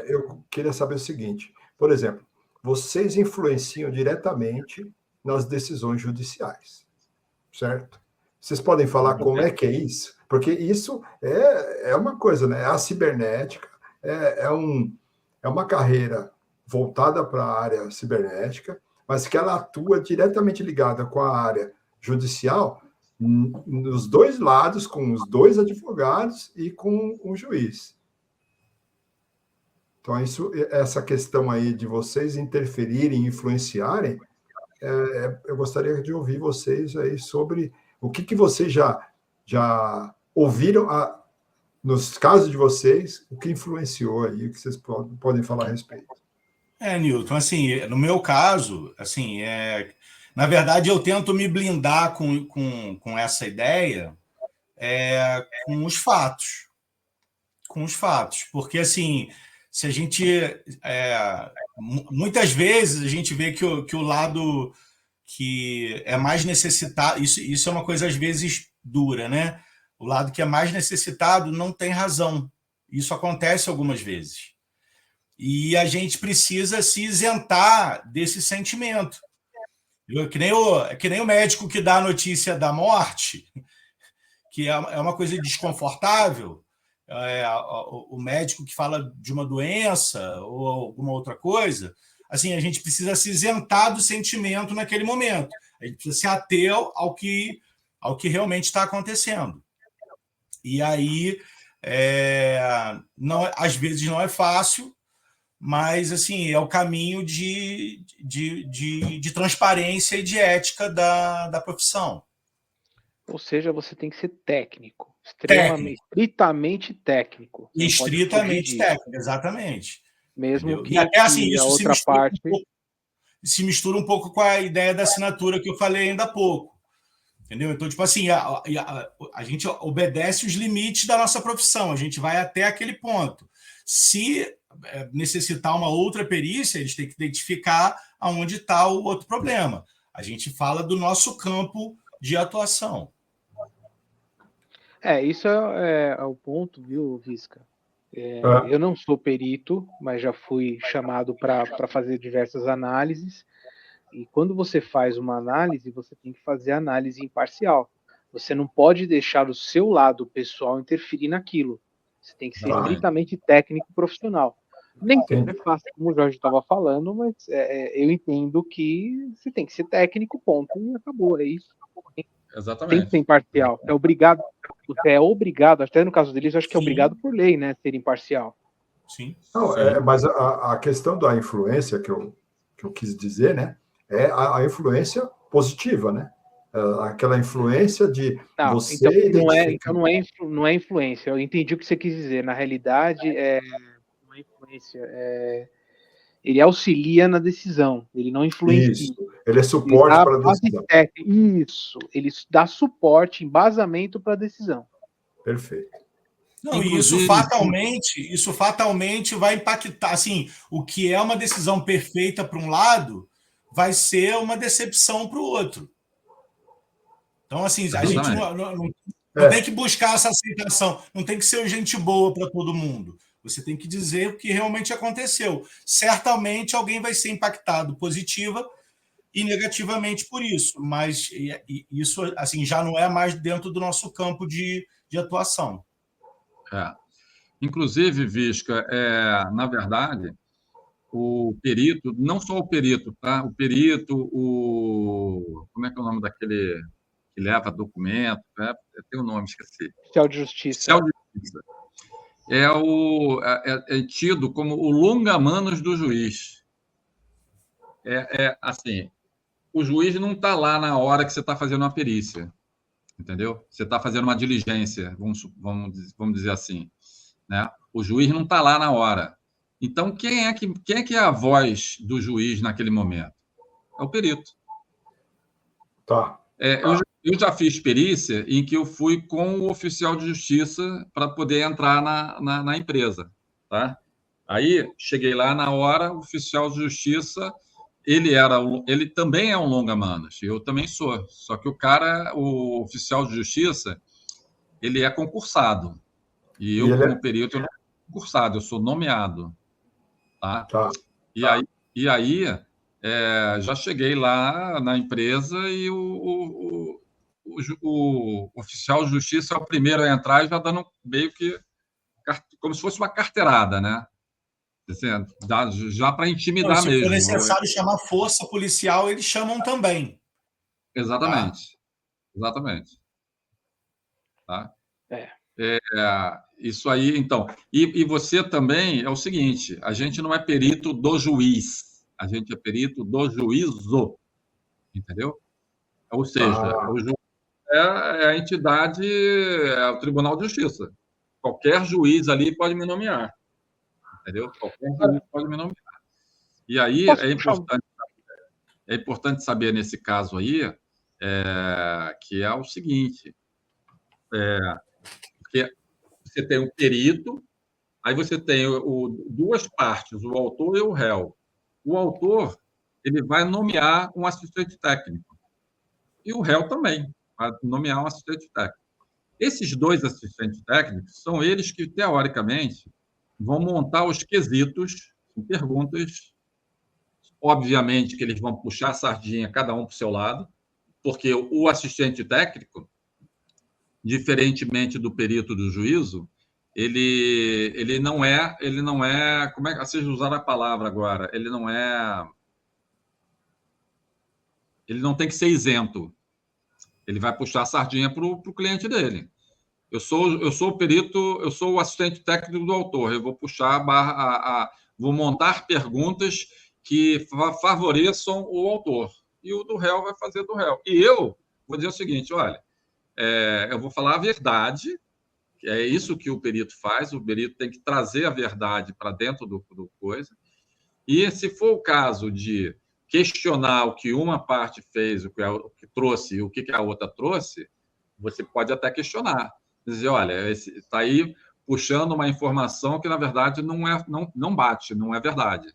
Eu queria saber o seguinte, por exemplo, vocês influenciam diretamente nas decisões judiciais, certo? Vocês podem falar como é que é isso? Porque isso é uma coisa, né? A cibernética é uma carreira voltada para a área cibernética, mas que ela atua diretamente ligada com a área judicial, nos dois lados, com os dois advogados e com o juiz. Então, essa questão aí de vocês interferirem, influenciarem, eu gostaria de ouvir vocês aí sobre o que vocês já ouviram nos casos de vocês, o que influenciou aí, o que vocês podem falar a respeito. Newton, assim, no meu caso, assim, na verdade, eu tento me blindar com essa ideia com os fatos. Com os fatos. Porque, assim, se a gente... muitas vezes a gente vê que o lado que é mais necessitado... Isso é uma coisa, às vezes, dura, né? O lado que é mais necessitado não tem razão. Isso acontece algumas vezes. E a gente precisa se isentar desse sentimento. Que nem o médico que dá a notícia da morte, que é uma coisa desconfortável, o médico que fala de uma doença ou alguma outra coisa, assim, a gente precisa se isentar do sentimento naquele momento. A gente precisa se ater ao que realmente está acontecendo. E aí, às vezes não é fácil, mas assim, é o caminho de transparência e de ética da profissão. Ou seja, você tem que ser técnico, estritamente técnico. Estritamente técnico, exatamente. Mesmo que, e até assim, que isso a outra parte se mistura um pouco com a ideia da assinatura que eu falei ainda há pouco. Entendeu? Então, tipo assim, a gente obedece os limites da nossa profissão, a gente vai até aquele ponto. Se necessitar uma outra perícia, eles têm que identificar aonde está o outro problema. A gente fala do nosso campo de atuação. Isso é o ponto, viu, Visca? Eu não sou perito, mas já fui chamado para fazer diversas análises. E quando você faz uma análise, você tem que fazer análise imparcial. Você não pode deixar o seu lado pessoal interferir naquilo. Você tem que ser estritamente técnico e profissional. Nem sempre é fácil, como o Jorge estava falando, mas eu entendo que você tem que ser técnico, ponto, e acabou, é isso. Exatamente. Tem que ser imparcial. Você é obrigado, até no caso deles, eu acho que é obrigado por lei, né, ser imparcial. Sim. Não, mas a questão da influência que eu quis dizer, né, é a influência positiva, né? Aquela influência de você então não é influência. Eu entendi o que você quis dizer. Na realidade, não é influência. Ele auxilia na decisão. Ele não influencia. Isso. Ele é suporte para a decisão. Isso. Ele dá suporte, embasamento para a decisão. Perfeito. Não, e isso fatalmente vai impactar. Assim, o que é uma decisão perfeita para um lado vai ser uma decepção para o outro. Então, assim, a gente não tem que buscar essa aceitação, não tem que ser gente boa para todo mundo. Você tem que dizer o que realmente aconteceu. Certamente alguém vai ser impactado positiva e negativamente por isso, mas isso assim, já não é mais dentro do nosso campo de atuação. Inclusive, Visca, na verdade, o perito, não só o perito, tá? O perito, como é que é o nome daquele que leva documento? Tem o nome, esqueci. Oficial de Justiça. Oficial de Justiça. É tido como o longa-manos do juiz. Assim, o juiz não está lá na hora que você está fazendo uma perícia, entendeu? Você está fazendo uma diligência, vamos dizer assim, né? O juiz não está lá na hora. Então, quem é que é a voz do juiz naquele momento? É o perito. Tá. Eu já fiz perícia em que eu fui com o oficial de justiça para poder entrar na empresa, tá? Aí, cheguei lá na hora, o oficial de justiça, ele também é um longa-manos, eu também sou, só que o oficial de justiça, ele é concursado, e eu, como perito, eu não sou concursado, eu sou nomeado. Tá? Tá. E aí já cheguei lá na empresa e o oficial de justiça é o primeiro a entrar e já dando meio que como se fosse uma carteirada, né? Já para intimidar Se for mesmo. necessário chamar força policial, eles chamam também. Exatamente. Exatamente. Tá? Isso aí, então. E você também é o seguinte: a gente não é perito do juiz, a gente é perito do juízo, entendeu? Ou seja, o juiz é a entidade, é o Tribunal de Justiça. Qualquer juiz ali pode me nomear, entendeu? Qualquer juiz pode me nomear. E aí é importante saber nesse caso aí que é o seguinte, porque você tem o perito, aí você tem duas partes, o autor e o réu. O autor ele vai nomear um assistente técnico e o réu também vai nomear um assistente técnico. Esses dois assistentes técnicos são eles que, teoricamente, vão montar os quesitos, perguntas. Obviamente que eles vão puxar a sardinha, cada um para o seu lado, porque o assistente técnico, diferentemente do perito do juízo, ele não é, como é que vocês usaram a palavra agora? Ele não tem que ser isento. Ele vai puxar a sardinha para o cliente dele. Eu sou o perito, eu sou o assistente técnico do autor. Eu vou puxar vou montar perguntas que favoreçam o autor. E o do réu vai fazer do réu. E eu vou dizer o seguinte: olha, eu vou falar a verdade, que é isso que o perito faz. O perito tem que trazer a verdade para dentro do coisa. E se for o caso de questionar o que uma parte fez, o que trouxe e o que a outra trouxe, você pode até questionar. Dizer, olha, está aí puxando uma informação que, na verdade, não bate, não é verdade.